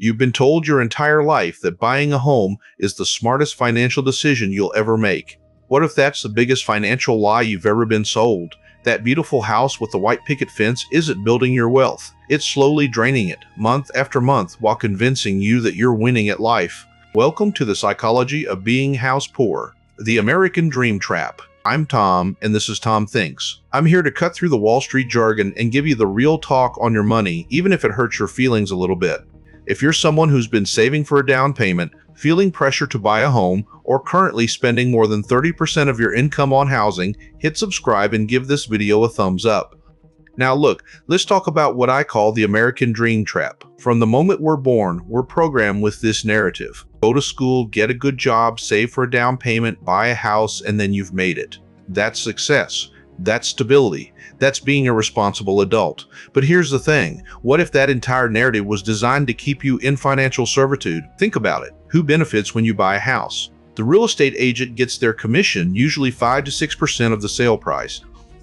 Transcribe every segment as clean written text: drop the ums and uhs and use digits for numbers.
You've been told your entire life that buying a home is the smartest financial decision you'll ever make. What if that's the biggest financial lie you've ever been sold? That beautiful house with the white picket fence isn't building your wealth. It's slowly draining it, month after month, while convincing you that you're winning at life. Welcome to the psychology of being house poor, the American dream trap. I'm Tom, and this is Tom Thinks. I'm here to cut through the Wall Street jargon and give you the real talk on your money, even if it hurts your feelings a little bit. If you're someone who's been saving for a down payment, feeling pressure to buy a home, or currently spending more than 30% of your income on housing, hit subscribe and give this video a thumbs up. Now look, let's talk about what I call the American dream trap. From the moment we're born, we're programmed with this narrative. Go to school, get a good job, save for a down payment, buy a house, and then you've made it. That's success. That's stability. That's being a responsible adult. But here's the thing. What if that entire narrative was designed to keep you in financial servitude? Think about it. Who benefits when you buy a house? The real estate agent gets their commission, usually 5 to 6% of the sale price.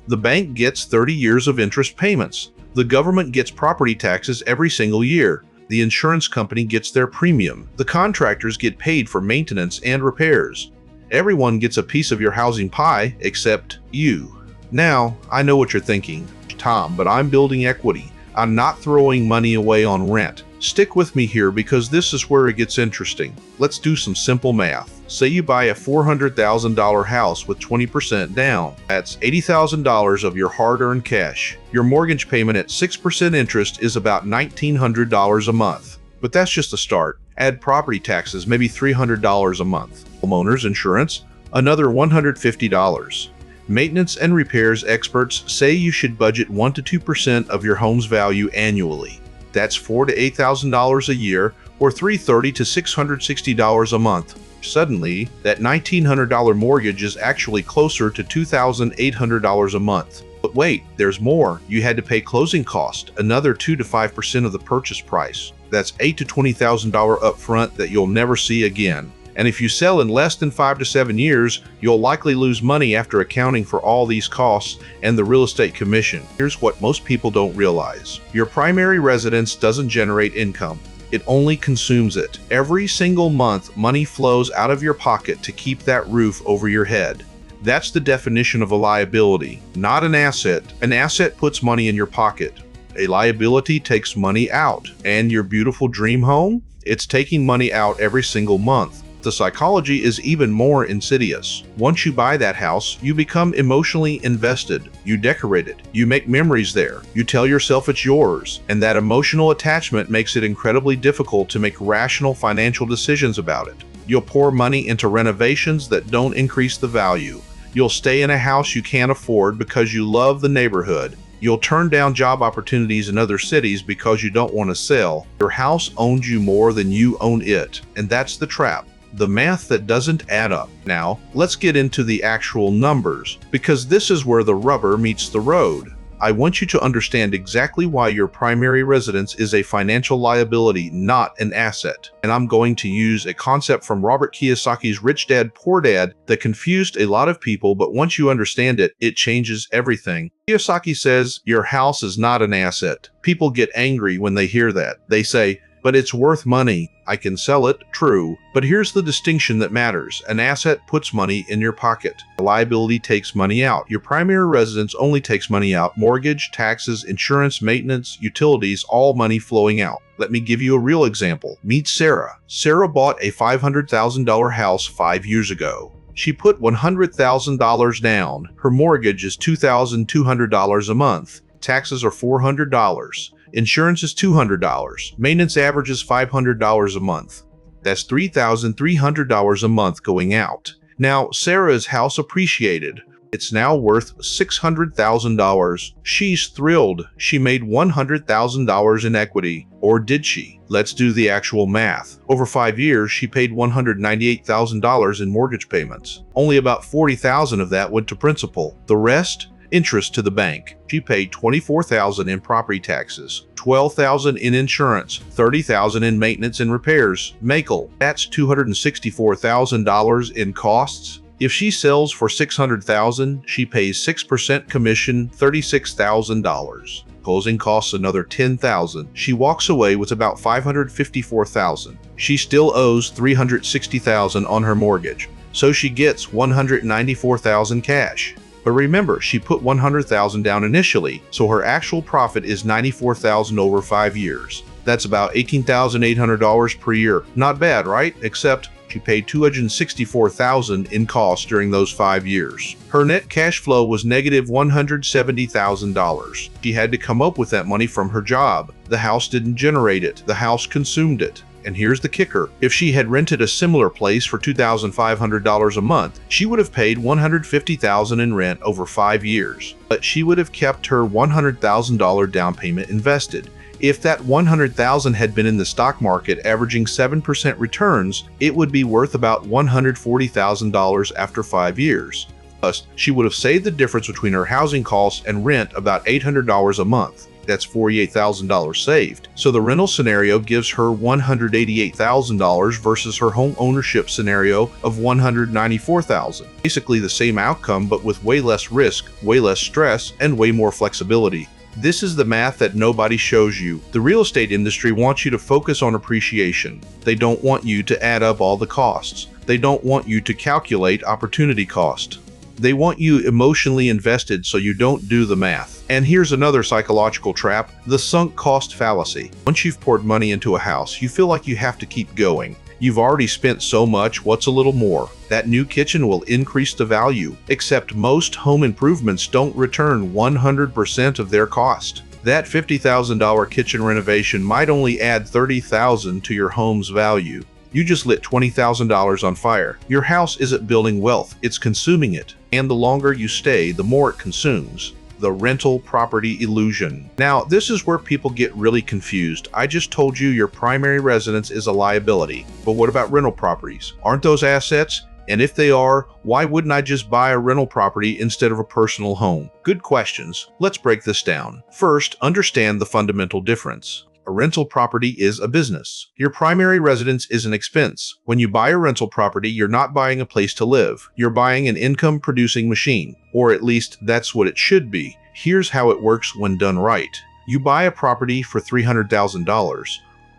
The bank gets 30 years of interest payments. The government gets property taxes every single year. The insurance company gets their premium. The contractors get paid for maintenance and repairs. Everyone gets a piece of your housing pie except you. Now, I know what you're thinking, Tom, but I'm building equity. I'm not throwing money away on rent. Stick with me here because this is where it gets interesting. Let's do some simple math. Say you buy a $400,000 house with 20% down. That's $80,000 of your hard-earned cash. Your mortgage payment at 6% interest is about $1,900 a month. But that's just a start. Add property taxes, maybe $300 a month. Homeowner's insurance, another $150. Maintenance and repairs experts say you should budget 1 to 2% of your home's value annually. That's $4,000 to $8,000 a year, or $330 to $660 a month. Suddenly, that $1,900 mortgage is actually closer to $2,800 a month. But wait, there's more. You had to pay closing cost, another 2 to 5% of the purchase price. That's $8,000 to $20,000 upfront that you'll never see again. And if you sell in less than 5 to 7 years, you'll likely lose money after accounting for all these costs and the real estate commission. Here's what most people don't realize. Your primary residence doesn't generate income. It only consumes it. Every single month, money flows out of your pocket to keep that roof over your head. That's the definition of a liability, not an asset. An asset puts money in your pocket. A liability takes money out. And your beautiful dream home? It's taking money out every single month. The psychology is even more insidious. Once you buy that house, you become emotionally invested. You decorate it. You make memories there. You tell yourself it's yours. And that emotional attachment makes it incredibly difficult to make rational financial decisions about it. You'll pour money into renovations that don't increase the value. You'll stay in a house you can't afford because you love the neighborhood. You'll turn down job opportunities in other cities because you don't want to sell. Your house owns you more than you own it. And that's the trap. The math that doesn't add up. Now, let's get into the actual numbers, because this is where the rubber meets the road. I want you to understand exactly why your primary residence is a financial liability, not an asset. And I'm going to use a concept from Robert Kiyosaki's Rich Dad, Poor Dad that confused a lot of people, but once you understand it, it changes everything. Kiyosaki says, your house is not an asset. People get angry when they hear that. They say, but it's worth money. I can sell it, true. But here's the distinction that matters. An asset puts money in your pocket. A liability takes money out. Your primary residence only takes money out. Mortgage, taxes, insurance, maintenance, utilities, all money flowing out. Let me give you a real example. Meet Sarah. Sarah bought a $500,000 house 5 years ago. She put $100,000 down. Her mortgage is $2,200 a month. Taxes are $400. Insurance is $200. Maintenance averages $500 a month. That's $3,300 a month going out. Now, Sarah's house appreciated. It's now worth $600,000. She's thrilled. She made $100,000 in equity. Or did she? Let's do the actual math. Over 5 years, she paid $198,000 in mortgage payments. Only about $40,000 of that went to principal. The rest? Interest to the bank. She paid $24,000 in property taxes, $12,000 in insurance, $30,000 in maintenance and repairs. Makel, that's $264,000 in costs. If she sells for $600,000, she pays 6% commission, $36,000. Closing costs another $10,000. She walks away with about $554,000. She still owes $360,000 on her mortgage, so she gets $194,000 cash. But remember, she put $100,000 down initially, so her actual profit is $94,000 over 5 years. That's about $18,800 per year. Not bad, right? Except she paid $264,000 in costs during those 5 years. Her net cash flow was negative $170,000. She had to come up with that money from her job. The house didn't generate it. The house consumed it. And here's the kicker. If she had rented a similar place for $2,500 a month, she would have paid $150,000 in rent over 5 years. But she would have kept her $100,000 down payment invested. If that $100,000 had been in the stock market averaging 7% returns, it would be worth about $140,000 after 5 years. Plus, she would have saved the difference between her housing costs and rent about $800 a month. That's $48,000 saved. So the rental scenario gives her $188,000 versus her home ownership scenario of $194,000. Basically the same outcome, but with way less risk, way less stress, and way more flexibility. This is the math that nobody shows you. The real estate industry wants you to focus on appreciation. They don't want you to add up all the costs. They don't want you to calculate opportunity cost. They want you emotionally invested so you don't do the math. And here's another psychological trap, the sunk cost fallacy. Once you've poured money into a house, you feel like you have to keep going. You've already spent so much, what's a little more? That new kitchen will increase the value, except most home improvements don't return 100% of their cost. That $50,000 kitchen renovation might only add $30,000 to your home's value. You just lit $20,000 on fire. Your house isn't building wealth, it's consuming it. And the longer you stay, the more it consumes. The rental property illusion. Now, this is where people get really confused. I just told you your primary residence is a liability. But what about rental properties? Aren't those assets? And if they are, why wouldn't I just buy a rental property instead of a personal home? Good questions. Let's break this down. First, understand the fundamental difference. A rental property is a business. Your primary residence is an expense. When you buy a rental property, you're not buying a place to live. You're buying an income-producing machine, or at least that's what it should be. Here's how it works when done right. You buy a property for $300,000.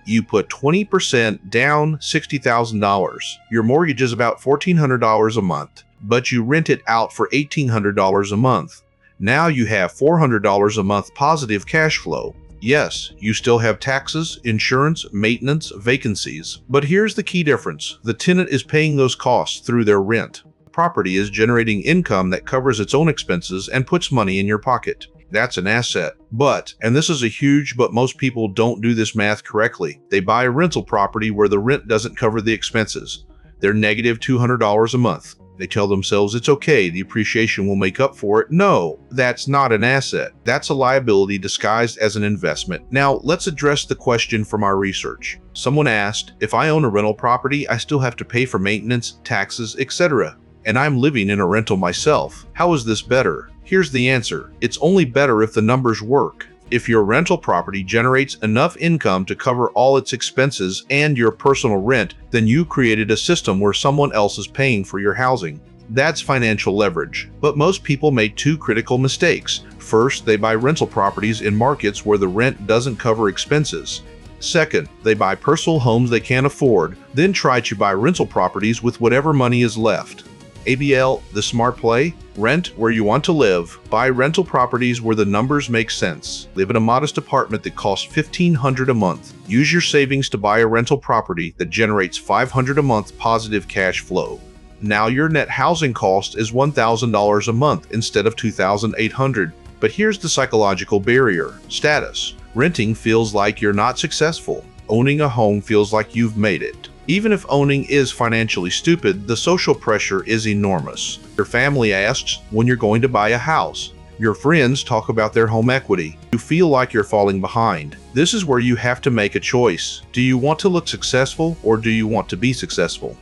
You put 20% down, $60,000. Your mortgage is about $1,400 a month, but you rent it out for $1,800 a month. Now you have $400 a month positive cash flow. Yes, you still have taxes, insurance, maintenance, vacancies. But here's the key difference. The tenant is paying those costs through their rent. The property is generating income that covers its own expenses and puts money in your pocket. That's an asset. But, and this is a huge but most people don't do this math correctly, they buy a rental property where the rent doesn't cover the expenses. They're negative $200 a month. They tell themselves it's okay, the appreciation will make up for it. No, that's not an asset. That's a liability disguised as an investment. Now, let's address the question from our research. Someone asked, if I own a rental property, I still have to pay for maintenance, taxes, etc. And I'm living in a rental myself. How is this better? Here's the answer. It's only better if the numbers work. If your rental property generates enough income to cover all its expenses and your personal rent, then you created a system where someone else is paying for your housing. That's financial leverage. But most people make two critical mistakes. First, they buy rental properties in markets where the rent doesn't cover expenses. Second, they buy personal homes they can't afford, then try to buy rental properties with whatever money is left. ABL, the smart play? Rent where you want to live. Buy rental properties where the numbers make sense. Live in a modest apartment that costs $1,500 a month. Use your savings to buy a rental property that generates $500 a month positive cash flow. Now your net housing cost is $1,000 a month instead of $2,800. But here's the psychological barrier. Status. Renting feels like you're not successful. Owning a home feels like you've made it. Even if owning is financially stupid, the social pressure is enormous. Your family asks when you're going to buy a house. Your friends talk about their home equity. You feel like you're falling behind. This is where you have to make a choice. Do you want to look successful or do you want to be successful?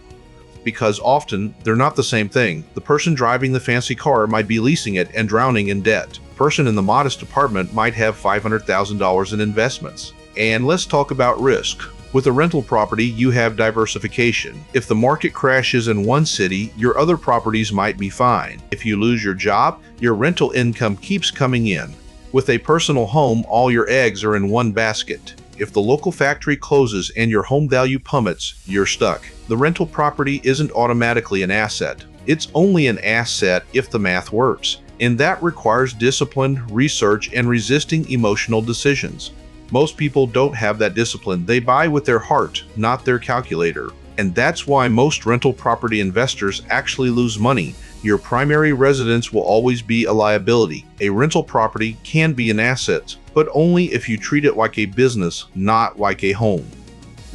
Because often, they're not the same thing. The person driving the fancy car might be leasing it and drowning in debt. The person in the modest apartment might have $500,000 in investments. And let's talk about risk. With a rental property, you have diversification. If the market crashes in one city, your other properties might be fine. If you lose your job, your rental income keeps coming in. With a personal home, all your eggs are in one basket. If the local factory closes and your home value plummets, you're stuck. The rental property isn't automatically an asset. It's only an asset if the math works, and that requires discipline, research, and resisting emotional decisions. Most people don't have that discipline. They buy with their heart, not their calculator. And that's why most rental property investors actually lose money. Your primary residence will always be a liability. A rental property can be an asset, but only if you treat it like a business, not like a home.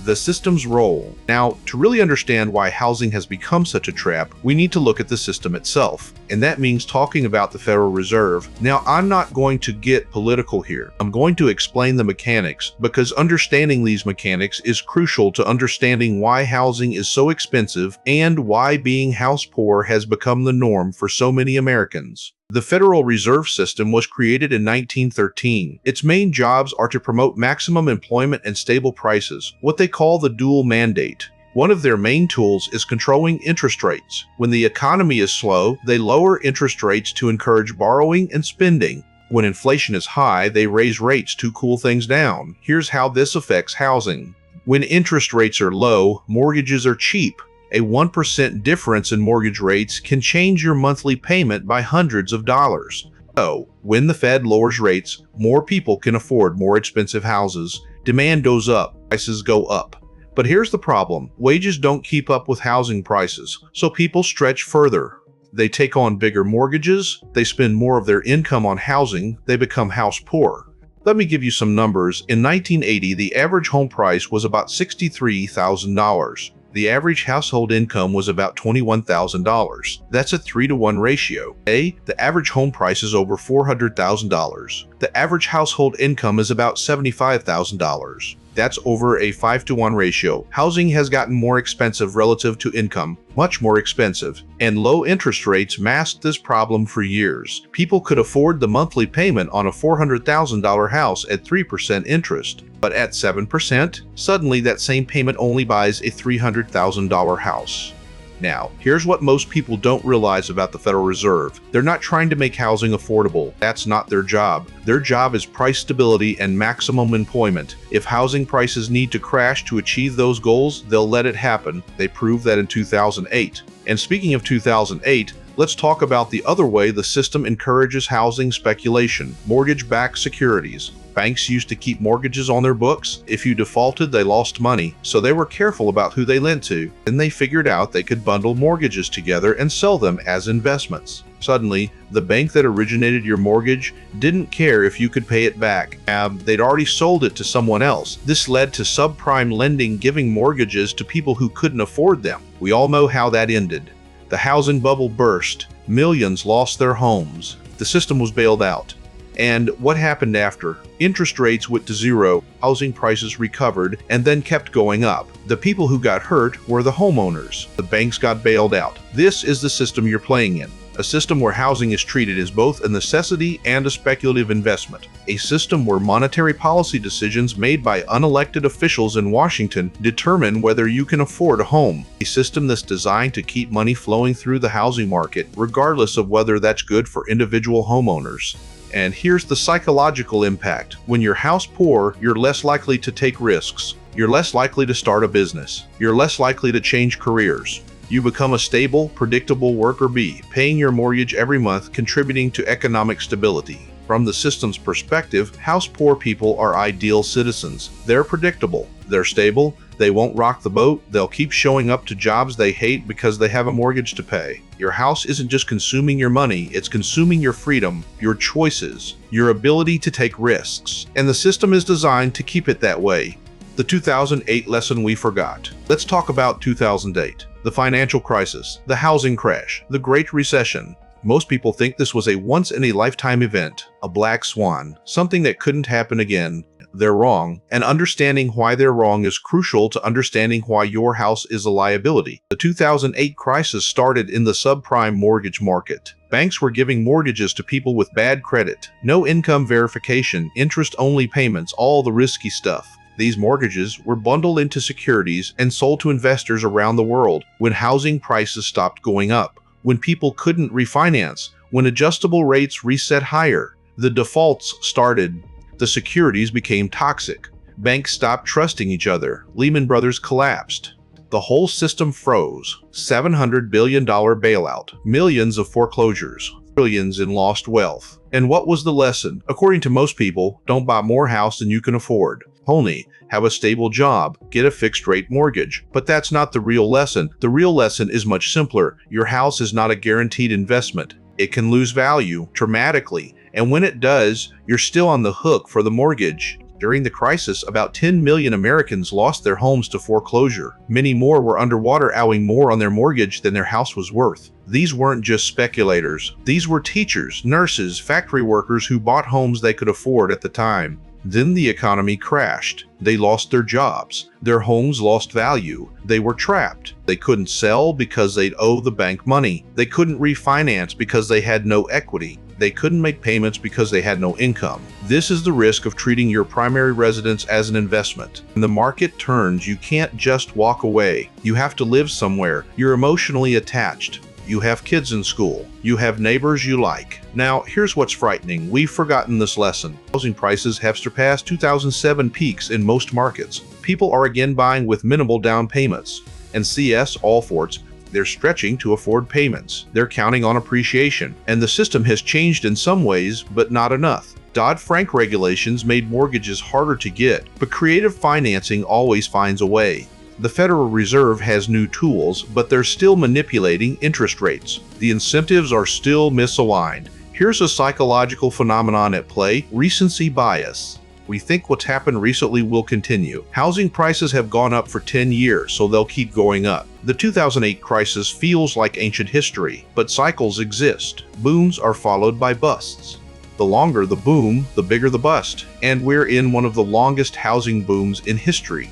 The system's role. Now, to really understand why housing has become such a trap, we need to look at the system itself. And that means talking about the Federal Reserve. Now, I'm not going to get political here. I'm going to explain the mechanics, because understanding these mechanics is crucial to understanding why housing is so expensive and why being house poor has become the norm for so many Americans. The Federal Reserve System was created in 1913. Its main jobs are to promote maximum employment and stable prices, what they call the dual mandate. One of their main tools is controlling interest rates. When the economy is slow, they lower interest rates to encourage borrowing and spending. When inflation is high, they raise rates to cool things down. Here's how this affects housing. When interest rates are low, mortgages are cheap. A 1% difference in mortgage rates can change your monthly payment by hundreds of dollars. So, when the Fed lowers rates, more people can afford more expensive houses. Demand goes up, prices go up. But here's the problem. Wages don't keep up with housing prices, so people stretch further. They take on bigger mortgages, they spend more of their income on housing, they become house poor. Let me give you some numbers. In 1980, the average home price was about $63,000. The average household income was about $21,000. That's a 3-to-1 ratio. The average home price is over $400,000. The average household income is about $75,000. That's over a 5-to-1 ratio. Housing has gotten more expensive relative to income, much more expensive, and low interest rates masked this problem for years. People could afford the monthly payment on a $400,000 house at 3% interest, but at 7%, suddenly that same payment only buys a $300,000 house. Now, here's what most people don't realize about the Federal Reserve. They're not trying to make housing affordable. That's not their job. Their job is price stability and maximum employment. If housing prices need to crash to achieve those goals, they'll let it happen. They proved that in 2008. And speaking of 2008, let's talk about the other way the system encourages housing speculation: mortgage-backed securities. Banks used to keep mortgages on their books. If you defaulted, they lost money, so they were careful about who they lent to. Then they figured out they could bundle mortgages together and sell them as investments. Suddenly, the bank that originated your mortgage didn't care if you could pay it back. They'd already sold it to someone else. This led to subprime lending, giving mortgages to people who couldn't afford them. We all know how that ended. The housing bubble burst. Millions lost their homes. The system was bailed out. And what happened after? Interest rates went to zero, housing prices recovered, and then kept going up. The people who got hurt were the homeowners. The banks got bailed out. This is the system you're playing in. A system where housing is treated as both a necessity and a speculative investment. A system where monetary policy decisions made by unelected officials in Washington determine whether you can afford a home. A system that's designed to keep money flowing through the housing market, regardless of whether that's good for individual homeowners. And here's the psychological impact. When you're house poor, you're less likely to take risks. You're less likely to start a business. You're less likely to change careers. You become a stable, predictable worker bee, paying your mortgage every month, contributing to economic stability. From the system's perspective, house poor people are ideal citizens. They're predictable. They're stable. They won't rock the boat. They'll keep showing up to jobs they hate because they have a mortgage to pay. Your house isn't just consuming your money, it's consuming your freedom, your choices, your ability to take risks. And the system is designed to keep it that way. The 2008 lesson we forgot. Let's talk about 2008. The financial crisis, the housing crash, the Great Recession. Most people think this was a once-in-a-lifetime event, a black swan, something that couldn't happen again. They're wrong, and understanding why they're wrong is crucial to understanding why your house is a liability. The 2008 crisis started in the subprime mortgage market. Banks were giving mortgages to people with bad credit, no income verification, interest-only payments, all the risky stuff. These mortgages were bundled into securities and sold to investors around the world when housing prices stopped going up, when people couldn't refinance, when adjustable rates reset higher. The defaults started. The securities became toxic. Banks stopped trusting each other. Lehman Brothers collapsed. The whole system froze. $700 billion bailout. Millions of foreclosures. Billions in lost wealth. And what was the lesson? According to most people, don't buy more house than you can afford. Only have a stable job, get a fixed-rate mortgage. But that's not the real lesson. The real lesson is much simpler. Your house is not a guaranteed investment. It can lose value dramatically, and when it does, you're still on the hook for the mortgage. During the crisis, about 10 million Americans lost their homes to foreclosure. Many more were underwater, owing more on their mortgage than their house was worth. These weren't just speculators. These were teachers, nurses, factory workers who bought homes they could afford at the time. Then the economy crashed. They lost their jobs. Their homes lost value. They were trapped. They couldn't sell because they'd owe the bank money. They couldn't refinance because they had no equity. They couldn't make payments because they had no income. This is the risk of treating your primary residence as an investment. When the market turns, you can't just walk away. You have to live somewhere. You're emotionally attached. You have kids in school. You have neighbors you like. Now, here's what's frightening. We've forgotten this lesson. Housing prices have surpassed 2007 peaks in most markets. People are again buying with minimal down payments. And CS Allfords, they're stretching to afford payments. They're counting on appreciation. And the system has changed in some ways, but not enough. Dodd-Frank regulations made mortgages harder to get, but creative financing always finds a way. The Federal Reserve has new tools, but they're still manipulating interest rates. The incentives are still misaligned. Here's a psychological phenomenon at play: recency bias. We think what's happened recently will continue. Housing prices have gone up for 10 years, so they'll keep going up. The 2008 crisis feels like ancient history, but cycles exist. Booms are followed by busts. The longer the boom, the bigger the bust, and we're in one of the longest housing booms in history.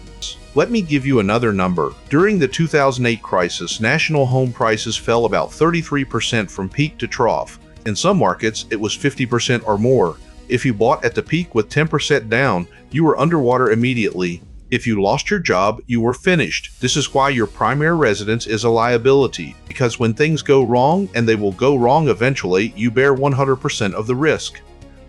Let me give you another number. During the 2008 crisis, national home prices fell about 33% from peak to trough. In some markets, it was 50% or more. If you bought at the peak with 10% down, you were underwater immediately. If you lost your job, you were finished. This is why your primary residence is a liability, because when things go wrong, and they will go wrong eventually, you bear 100% of the risk.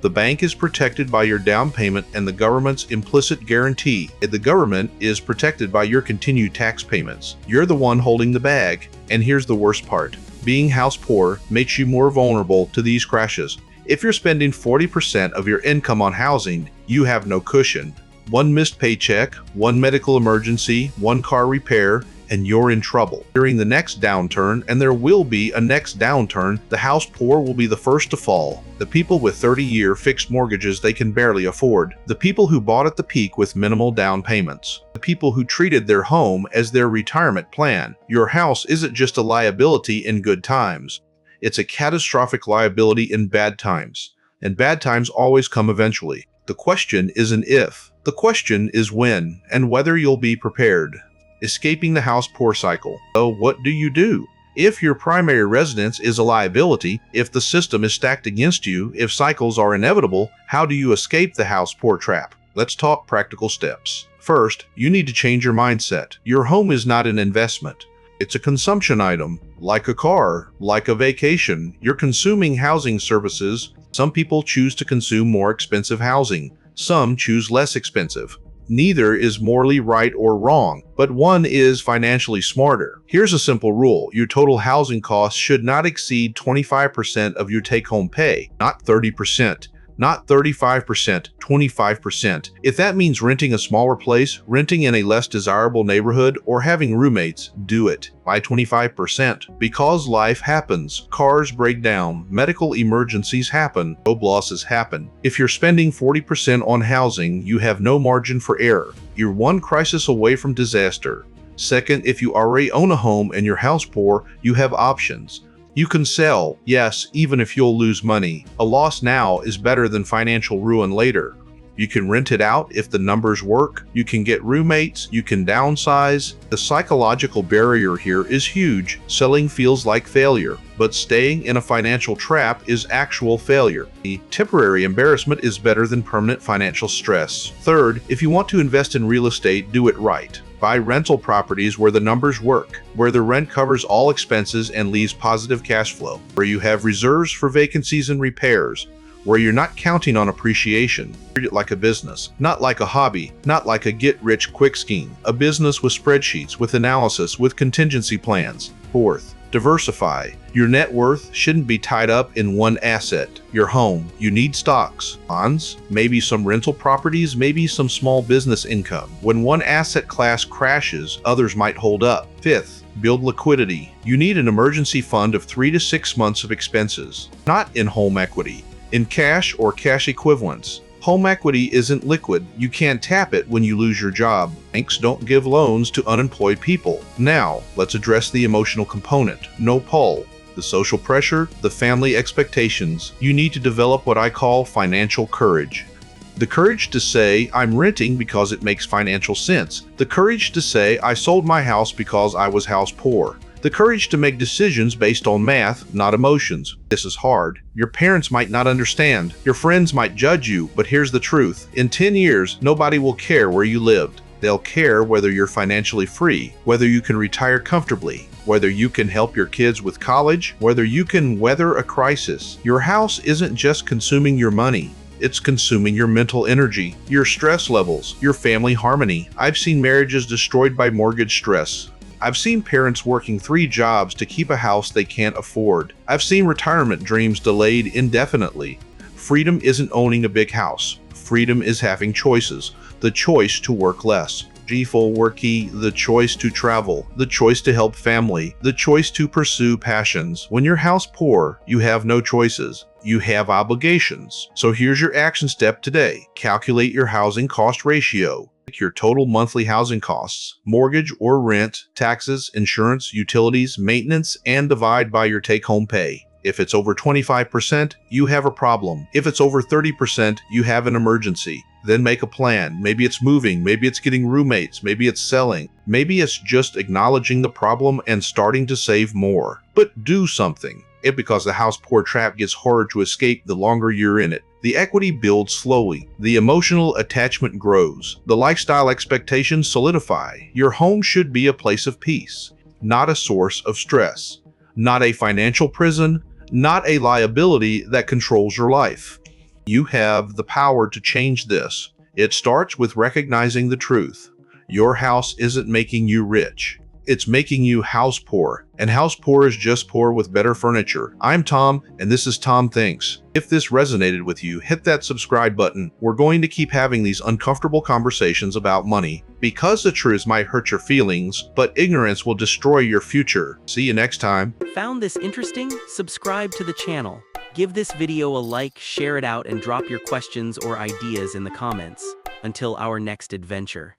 The bank is protected by your down payment and the government's implicit guarantee. The government is protected by your continued tax payments. You're the one holding the bag. And here's the worst part. Being house poor makes you more vulnerable to these crashes. If you're spending 40% of your income on housing, you have no cushion. One missed paycheck, one medical emergency, one car repair, and you're in trouble. During the next downturn, and there will be a next downturn, the house poor will be the first to fall. The people with 30-year fixed mortgages they can barely afford. The people who bought at the peak with minimal down payments. The people who treated their home as their retirement plan. Your house isn't just a liability in good times. It's a catastrophic liability in bad times. And bad times always come eventually. The question isn't if. The question is when, and whether you'll be prepared. Escaping the house poor cycle. So what do you do? If your primary residence is a liability, if the system is stacked against you, if cycles are inevitable, how do you escape the house poor trap? Let's talk practical steps. First, you need to change your mindset. Your home is not an investment. It's a consumption item, like a car, like a vacation. You're consuming housing services. Some people choose to consume more expensive housing. Some choose less expensive. Neither is morally right or wrong, but one is financially smarter. Here's a simple rule. Your total housing costs should not exceed 25% of your take-home pay, not 30%. Not 35%, 25%. If that means renting a smaller place, renting in a less desirable neighborhood, or having roommates, do it. By 25%. Because life happens. Cars break down. Medical emergencies happen. Job losses happen. If you're spending 40% on housing, you have no margin for error. You're one crisis away from disaster. Second, if you already own a home and you're house poor, you have options. You can sell, yes, even if you'll lose money. A loss now is better than financial ruin later. You can rent it out if the numbers work. You can get roommates. You can downsize. The psychological barrier here is huge. Selling feels like failure, but staying in a financial trap is actual failure. The temporary embarrassment is better than permanent financial stress. Third, if you want to invest in real estate, do it right. Buy rental properties where the numbers work, where the rent covers all expenses and leaves positive cash flow, where you have reserves for vacancies and repairs, where you're not counting on appreciation. Treat it like a business, not like a hobby, not like a get-rich-quick scheme. A business with spreadsheets, with analysis, with contingency plans. Fourth, diversify. Your net worth shouldn't be tied up in one asset, your home. You need stocks, bonds, maybe some rental properties, maybe some small business income. When one asset class crashes, others might hold up. Fifth, build liquidity. You need an emergency fund of 3 to 6 months of expenses, not in home equity, in cash or cash equivalents. Home equity isn't liquid. You can't tap it when you lose your job. Banks don't give loans to unemployed people. Now, let's address the emotional component. No pull. The social pressure, the family expectations. You need to develop what I call financial courage. The courage to say, I'm renting because it makes financial sense. The courage to say, I sold my house because I was house poor. The courage to make decisions based on math, not emotions. This is hard. Your parents might not understand. Your friends might judge you, but here's the truth. In 10 years, nobody will care where you lived. They'll care whether you're financially free, whether you can retire comfortably, whether you can help your kids with college, whether you can weather a crisis. Your house isn't just consuming your money. It's consuming your mental energy, your stress levels, your family harmony. I've seen marriages destroyed by mortgage stress. I've seen parents working 3 jobs to keep a house they can't afford. I've seen retirement dreams delayed indefinitely. Freedom isn't owning a big house. Freedom is having choices. The choice to work less. The choice to travel, the choice to help family, the choice to pursue passions. When you're house poor, you have no choices. You have obligations. So here's your action step today. Calculate your housing cost ratio. Your total monthly housing costs, mortgage or rent, taxes, insurance, utilities, maintenance, and divide by your take-home pay. If it's over 25%, you have a problem. If it's over 30%, you have an emergency. Then make a plan. Maybe it's moving, maybe it's getting roommates, maybe it's selling, maybe it's just acknowledging the problem and starting to save more. But do something. Because the house poor trap gets harder to escape the longer you're in it. The equity builds slowly. The emotional attachment grows. The lifestyle expectations solidify. Your home should be a place of peace, not a source of stress, not a financial prison, not a liability that controls your life. You have the power to change this. It starts with recognizing the truth. Your house isn't making you rich. It's making you house poor, and house poor is just poor with better furniture. I'm Tom, and this is Tom Thinks. If this resonated with you, hit that subscribe button. We're going to keep having these uncomfortable conversations about money, because the truth might hurt your feelings, but ignorance will destroy your future. See you next time. Found this interesting? Subscribe to the channel. Give this video a like, share it out, and drop your questions or ideas in the comments. Until our next adventure.